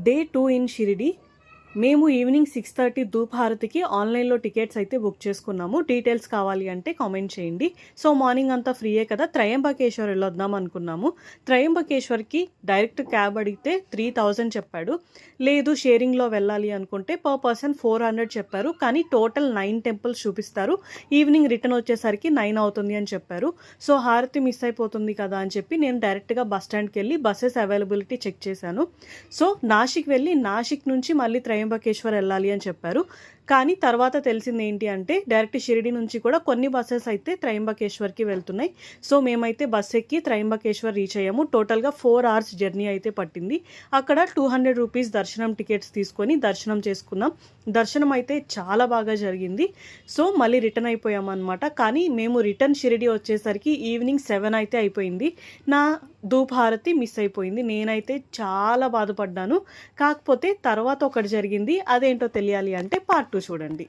Day 2 in Shirdi. మేము evening 6:30 dhoop హారతికి ఆన్లైన్లో tickets అయితే బుక్ చేసుకున్నాము. డీటెయిల్స్ కావాలి అంటే కామెంట్ చేయండి. సో మార్నింగ్ అంతా ఫ్రీయే కదా, త్రయంబకేశ్వర్ వెళ్ళొద్దాం అనుకున్నాము. త్రయంబకేశ్వర్కి డైరెక్ట్ క్యాబ్ అడిగితే 3000 చెప్పాడు. లేదు షేరింగ్లో వెళ్ళాలి అనుకుంటే పర్ పర్సన్ 400 చెప్పారు. కానీ టోటల్ 9 టెంపుల్స్ చూపిస్తారు. ఈవినింగ్ రిటర్న్ వచ్చేసరికి 9 అవుతుంది అని చెప్పారు. సో హారతి మిస్ అయిపోతుంది కదా అని చెప్పి నేను డైరెక్ట్గా బస్ స్టాండ్కి వెళ్ళి బస్సెస్ అవైలబిలిటీ చెక్ చేశాను. సో నాసిక్ వెళ్ళి నాసిక్ నుంచి మళ్ళీ త్రయంబకేశ్వర్ వెళ్ళాలి అని చెప్పారు. కానీ తర్వాత తెలిసింది ఏంటి అంటే డైరెక్ట్ షిరిడి నుంచి కూడా కొన్ని బస్సెస్ అయితే త్రయంబకేశ్వర్కి వెళ్తున్నాయి. సో మేమైతే బస్ ఎక్కి త్రయంబకేశ్వర్ రీచ్ అయ్యాము. టోటల్గా 4 hours జర్నీ అయితే పట్టింది. అక్కడ 200 రూపీస్ దర్శనం టికెట్స్ తీసుకొని దర్శనం చేసుకున్నాం. దర్శనం అయితే చాలా బాగా జరిగింది. సో మళ్ళీ రిటర్న్ అయిపోయామన్నమాట. కానీ మేము రిటర్న్ షిరిడి వచ్చేసరికి ఈవినింగ్ 7 అయితే అయిపోయింది. నా ధూప్ హారతి మిస్ అయిపోయింది. నేనైతే చాలా బాధపడ్డాను. కాకపోతే తర్వాత ఒకటి జరిగింది, అదేంటో తెలియాలి అంటే పార్ట్ 2 చూడండి.